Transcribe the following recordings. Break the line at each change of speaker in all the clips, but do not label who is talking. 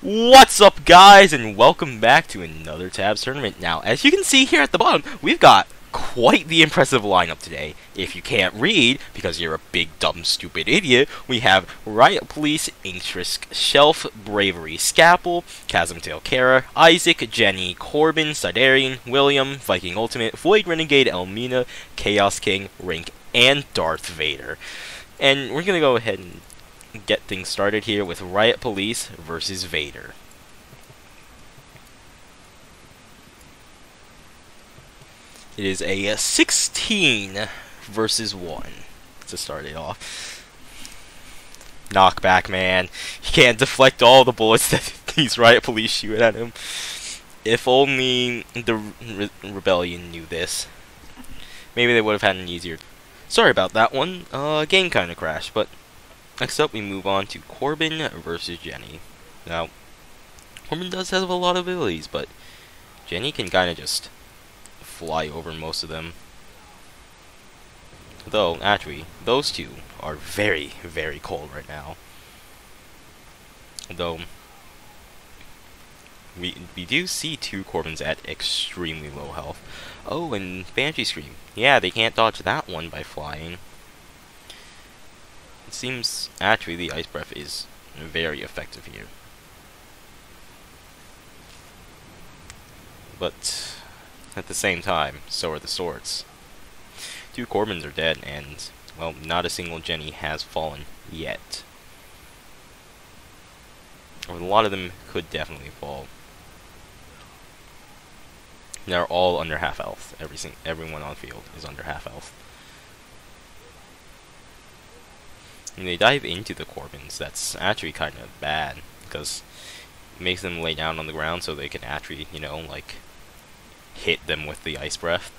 What's up, guys, and welcome back to another Tabs tournament. Now, as you can see here at the bottom, we've got quite the impressive lineup today. If you can't read, because you're a big, dumb, stupid idiot, we have Riot Police, Inktrisk, Shelf, Bravery, Scapple, Chasmtail Kara, Isaac, Jenny, Corbin, Sidarian, William, Viking Ultimate, Void Renegade, Elmina, Chaos King, Rink, and Darth Vader. And we're gonna go ahead and get things started here with Riot Police versus Vader. It is a 16 versus 1 to start it off. Knockback, man. He can't deflect all the bullets that these Riot Police shoot at him. If only the Rebellion knew this. Maybe they would have had an easier... Sorry about that one. Game kind of crashed, but... Next up, we move on to Corbin versus Jenny. Now, Corbin does have a lot of abilities, but Jenny can kind of just fly over most of them. Though, actually, those two are very, very cold right now. Though, we do see two Corbins at extremely low health. Oh, and Banshee Scream. Yeah, they can't dodge that one by flying. It seems actually the Ice Breath is very effective here. But at the same time, so are the swords. Two Corbins are dead, and, well, not a single Jenny has fallen yet. Or a lot of them could definitely fall. They're all under half health. Everyone on field is under half health. When they dive into the Corbins, that's actually kind of bad, because it makes them lay down on the ground so they can actually, you know, like, hit them with the Ice Breath.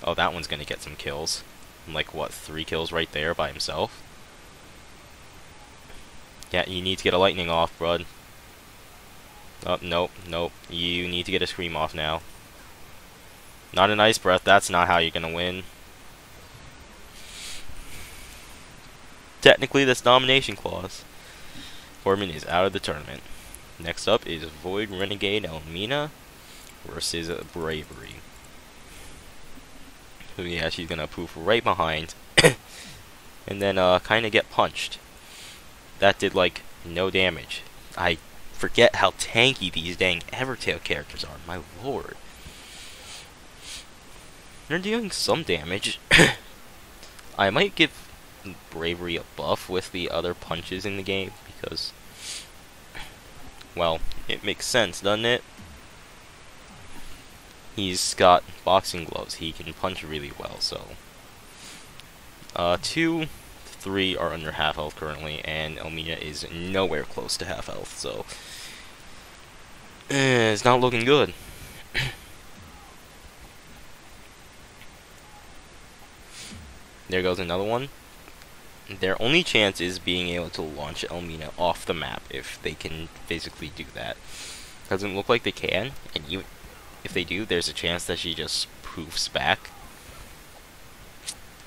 Oh, that one's gonna get some kills. Like, what, 3 kills right there by himself? Yeah, you need to get a lightning off, bud. Oh, nope, nope. You need to get a scream off now. Not an Ice Breath, that's not how you're gonna win. Technically, that's Domination Clause. Corbin is out of the tournament. Next up is Void Renegade Elmina versus Bravery. So yeah, she's gonna poof right behind, and then kind of get punched. That did like no damage. I forget how tanky these dang Evertail characters are. My lord, they're doing some damage. I might give Bravery a buff with the other punches in the game, because, well, it makes sense, doesn't it? He's got boxing gloves, he can punch really well, so 2, 3 are under half health currently, and Elmina is nowhere close to half health, so it's not looking good. There goes another one. Their only chance is being able to launch Elmina off the map, if they can physically do that. Doesn't look like they can, and even if they do, there's a chance that she just poofs back.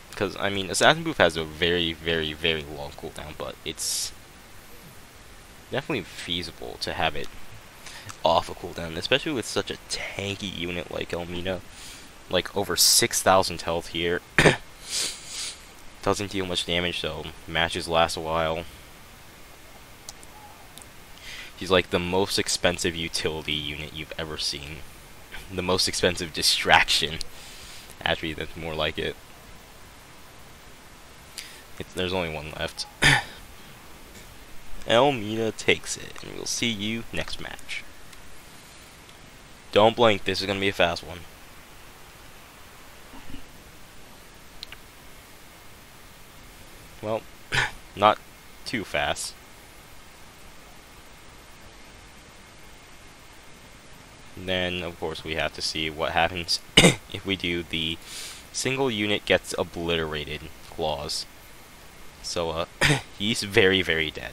Because, I mean, Assassin Poof has a very, very, very long cooldown, but it's definitely feasible to have it off a cooldown, especially with such a tanky unit like Elmina. Like, over 6,000 health here. Doesn't deal much damage, so matches last a while. She's like the most expensive utility unit you've ever seen. The most expensive distraction. Actually, that's more like it. There's only one left. Elmina takes it, and we'll see you next match. Don't blink, this is gonna be a fast one. Well, not too fast. And then, of course, we have to see what happens if we do the single unit gets obliterated clause. So, he's very, very dead.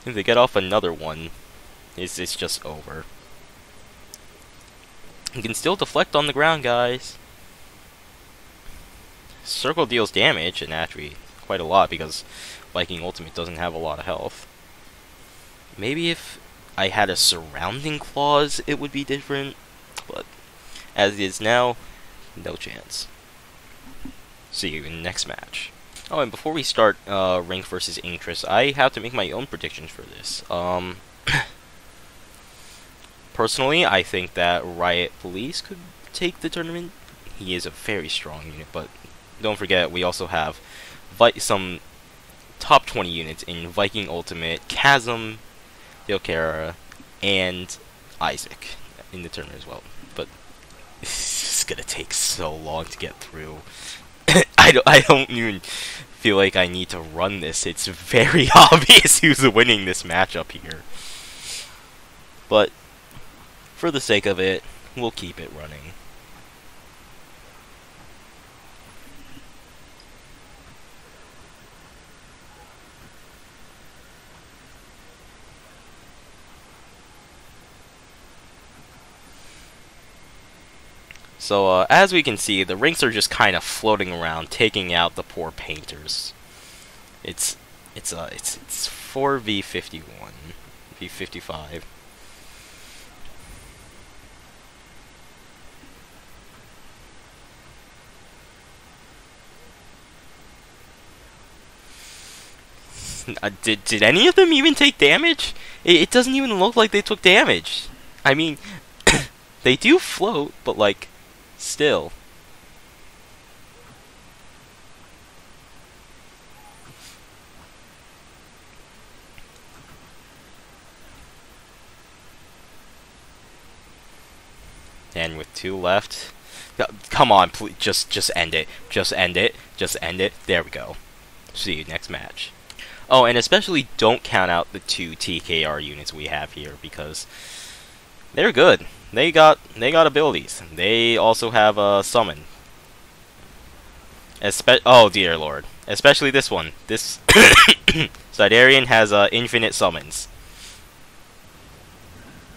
If they get off another one, it's just over. You can still deflect on the ground, guys. Circle deals damage, and actually quite a lot, because Viking Ultimate doesn't have a lot of health. Maybe if I had a surrounding clause, it would be different. But as it is now, no chance. See you in the next match. Oh, and before we start Rank versus Interest, I have to make my own predictions for this. Personally, I think that Riot Police could take the tournament. He is a very strong unit, but don't forget, we also have some top 20 units in Viking Ultimate, Chasm, Valkyra, and Isaac in the tournament as well. But it's gonna take so long to get through. I don't even feel like I need to run this. It's very obvious who's winning this matchup here. But for the sake of it, we'll keep it running. So, as we can see, the ranks are just kind of floating around, taking out the poor painters. It's 4v51, v55. Did any of them even take damage? It doesn't even look like they took damage. I mean, they do float, but like, still. And with 2 left, come on, please, just end it. Just end it. Just end it. There we go. See you next match. Oh, and especially don't count out the 2 TKR units we have here, because they're good. They got abilities. They also have a summon. Oh dear lord. Especially this one. This Sidarian has infinite summons.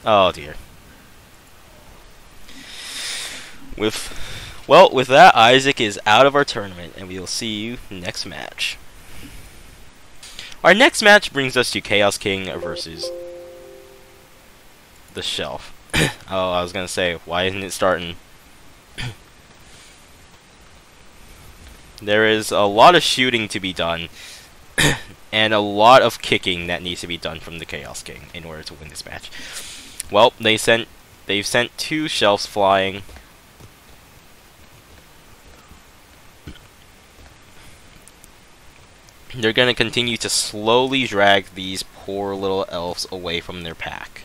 Oh dear. With that, Isaac is out of our tournament, and we will see you next match. Our next match brings us to Chaos King versus the Shelf. Oh, I was gonna say, why isn't it starting? There is a lot of shooting to be done, and a lot of kicking that needs to be done from the Chaos King in order to win this match. Well, they've sent 2 Shelves flying. They're gonna continue to slowly drag these poor little elves away from their pack.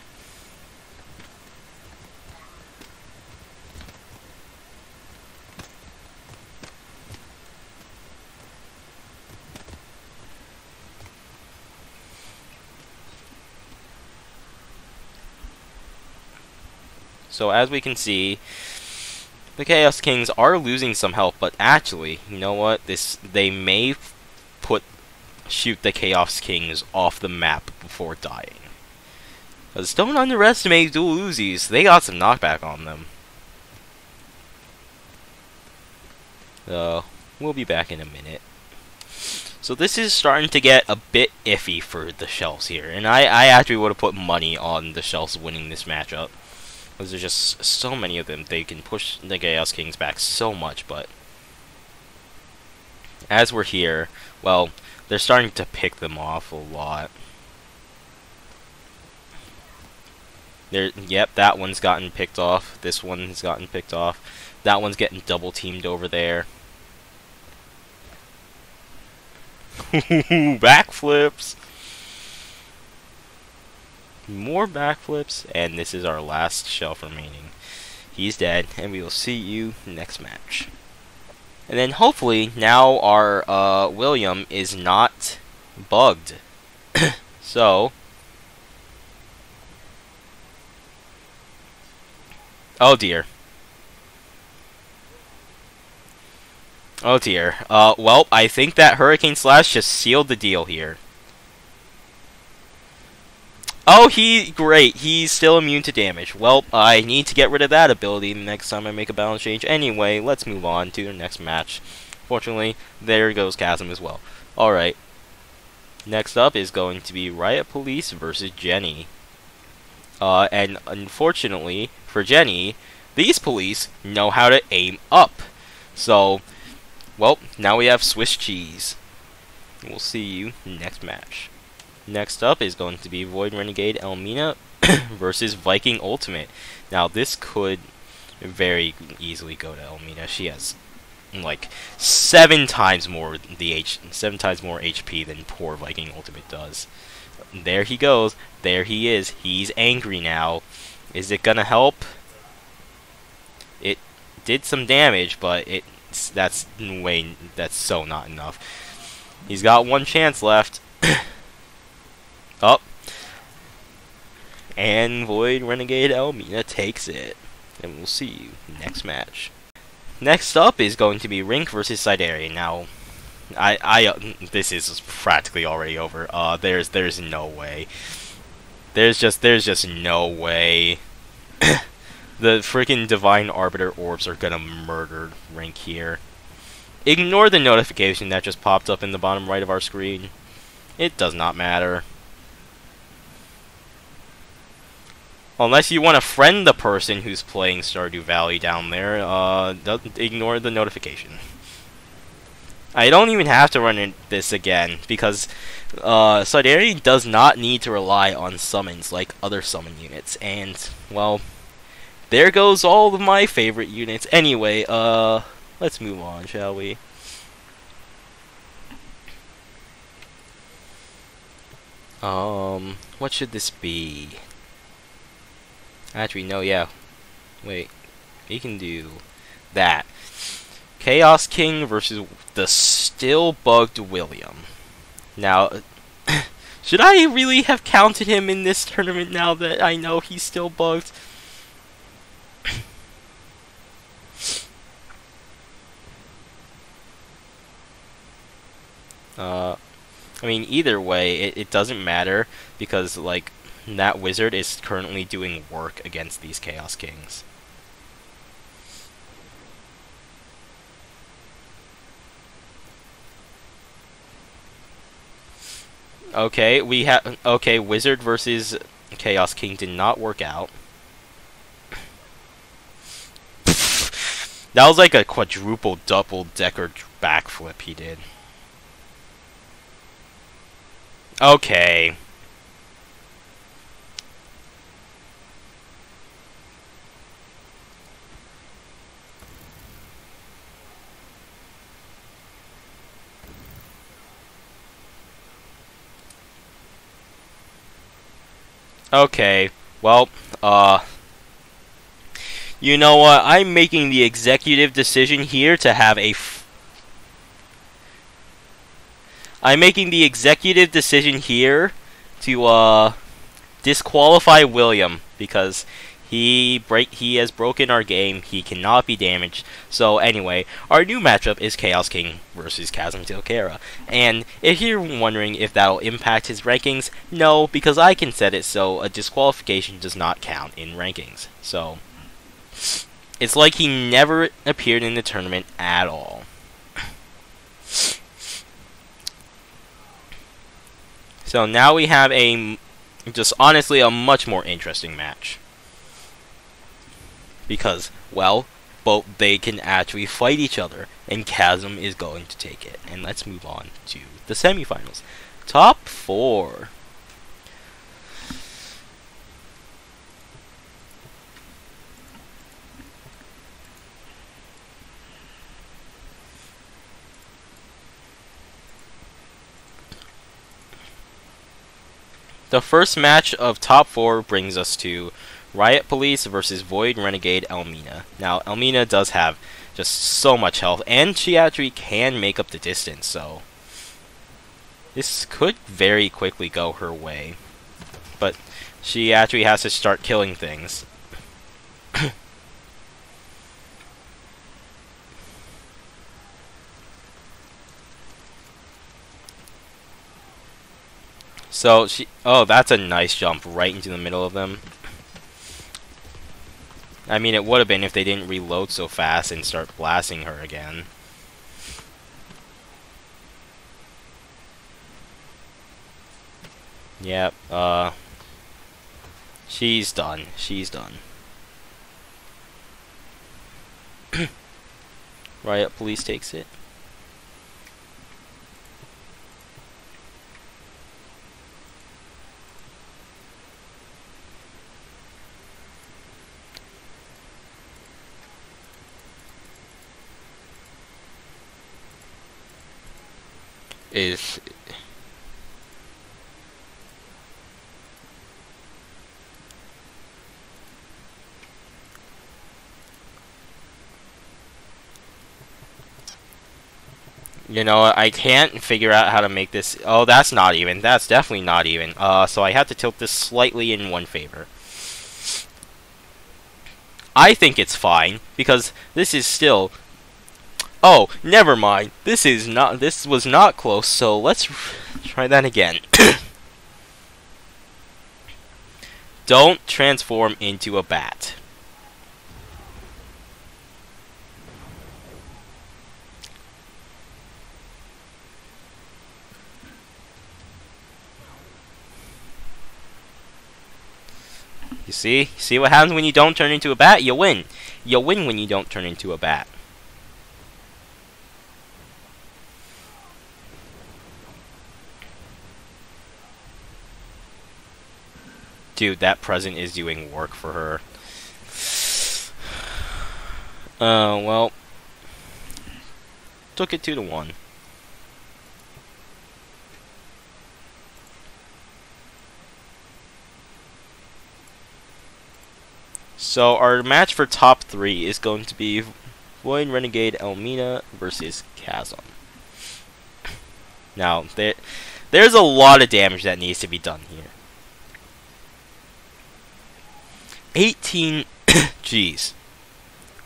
So as we can see, the Chaos Kings are losing some health, but actually, you know what? They may shoot the Chaos Kings off the map before dying. Because don't underestimate dual Uzis. They got some knockback on them. We'll be back in a minute. So this is starting to get a bit iffy for the Shelves here. And I actually would have put money on the Shelves winning this matchup. Because there's just so many of them. They can push the Chaos Kings back so much, but as we're here, well, they're starting to pick them off a lot. Yep, that one's gotten picked off. This one's gotten picked off. That one's getting double teamed over there. Backflips! More backflips, and this is our last Shelf remaining. He's dead, and we will see you next match. And then hopefully now our William is not bugged. So, oh dear. Oh dear. Well, I think that Hurricane Slash just sealed the deal here. Oh, great. He's still immune to damage. Well, I need to get rid of that ability the next time I make a balance change. Anyway, let's move on to the next match. Fortunately, there goes Chasm as well. Alright. Next up is going to be Riot Police versus Jenny. And unfortunately for Jenny, these police know how to aim up. So, well, now we have Swiss cheese. We'll see you next match. Next up is going to be Void Renegade Elmina versus Viking Ultimate. Now, this could very easily go to Elmina. She has like 7 times more HP than poor Viking Ultimate does. There he goes. There he is. He's angry now. Is it gonna help? It did some damage, but that's so not enough. He's got 1 chance left. Up. And Void Renegade Elmina takes it. And we'll see you next match. Next up is going to be Rink versus Sidarian. Now, this is practically already over. There's no way. There's just no way. The freaking Divine Arbiter orbs are gonna murder Rink here. Ignore the notification that just popped up in the bottom right of our screen. It does not matter. Unless you want to friend the person who's playing Stardew Valley down there, ignore the notification. I don't even have to run this again, because Sidarian does not need to rely on summons like other summon units, and, well, there goes all of my favorite units. Anyway, let's move on, shall we? What should this be? Actually, no, yeah. Wait. We can do that. Chaos King versus the still bugged William. Now, should I really have counted him in this tournament now that I know he's still bugged? I mean, either way, it doesn't matter, because, like, that wizard is currently doing work against these Chaos Kings. Okay, wizard versus Chaos King did not work out. That was like a quadruple double-decker backflip he did. Okay. Okay, well, you know what? I'm making the executive decision here to have a I'm making the executive decision here to disqualify William, because he has broken our game. He cannot be damaged. So anyway, our new matchup is Chaos King versus Chasm Tilcara. And if you're wondering if that'll impact his rankings, no, because I can set it so a disqualification does not count in rankings. So it's like he never appeared in the tournament at all. So now we have just honestly a much more interesting match. Because, well, both they can actually fight each other, and Chasm is going to take it. And let's move on to the semifinals. Top 4. The first match of top 4 brings us to Riot Police versus Void Renegade Elmina. Now, Elmina does have just so much health, and she actually can make up the distance, so this could very quickly go her way. But she actually has to start killing things. So oh, that's a nice jump right into the middle of them. I mean, it would have been if they didn't reload so fast and start blasting her again. Yep, she's done. She's done. Riot Police takes it. Is you know, I can't figure out how to make this. Oh, that's not even. That's definitely not even. So I have to tilt this slightly in one favor. I think it's fine because this is still. Oh, never mind. This is not. This was not close. So let's try that again. Don't transform into a bat. You see? See what happens when you don't turn into a bat? You win. You win when you don't turn into a bat. Dude, that present is doing work for her. Well. Took it 2-1. So our match for top 3 is going to be Void Renegade Elmina versus Chasm. Now, there's a lot of damage that needs to be done here. 18,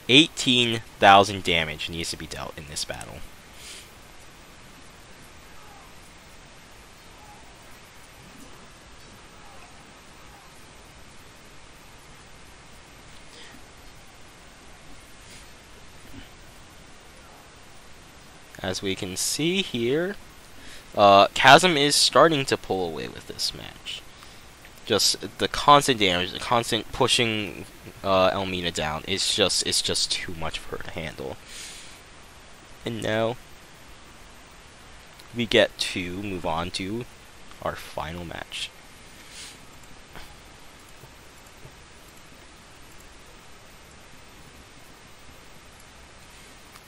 18,000 damage needs to be dealt in this battle. As we can see here, Chasm is starting to pull away with this match. Just the constant damage, the constant pushing Elmina down, it's just too much for her to handle. And now we get to move on to our final match.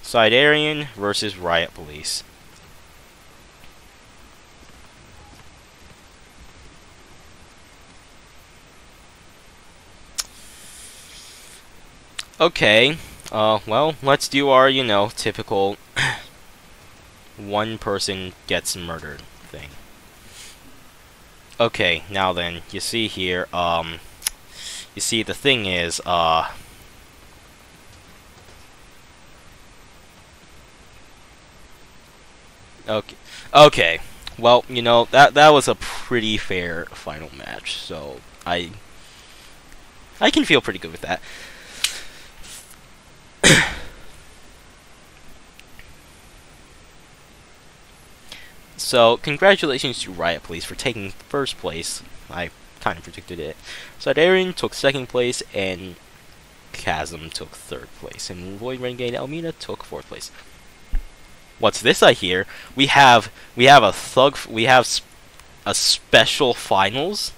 Sidarian versus Riot Police. Okay, well, let's do our, you know, typical one person gets murdered thing. Okay, now then, you see here, you see the thing is, okay, well, you know, that was a pretty fair final match, so I can feel pretty good with that. So, congratulations to Riot Police for taking first place. I kind of predicted it. Sidarian took second place, and Chasm took third place, and Void Renegade Elmina took fourth place. What's this I hear? We have a special finals.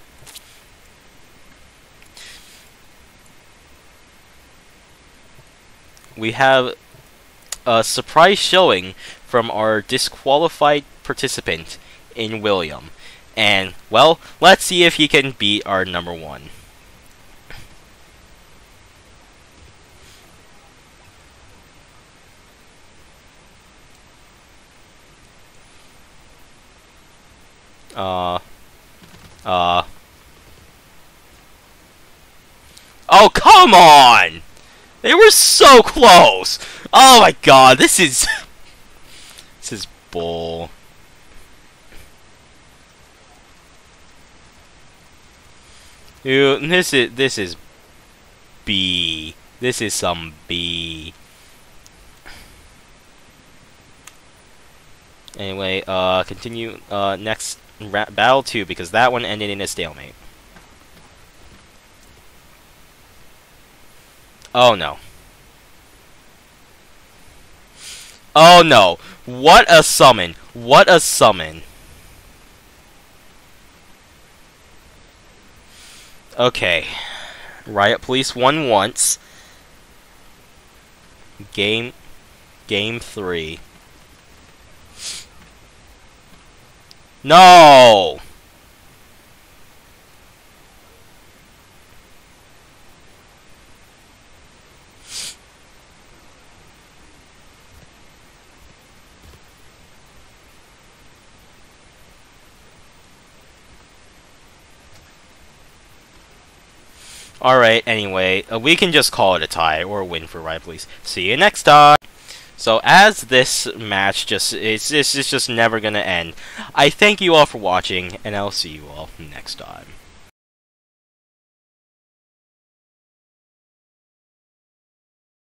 We have a surprise showing from our disqualified participant in William. And, well, let's see if he can beat our number 1. Oh, come on! They were so close! Oh my god, this is bull. Dude, this is B. This is some B. Anyway, continue, next Battle 2, because that one ended in a stalemate. Oh no. Oh no. What a summon. What a summon. Okay. Riot Police won once. Game 3. No! Alright, anyway, we can just call it a tie or a win for Riot Police. See you next time! So as this match it's just never gonna end, I thank you all for watching, and I'll see you all next time.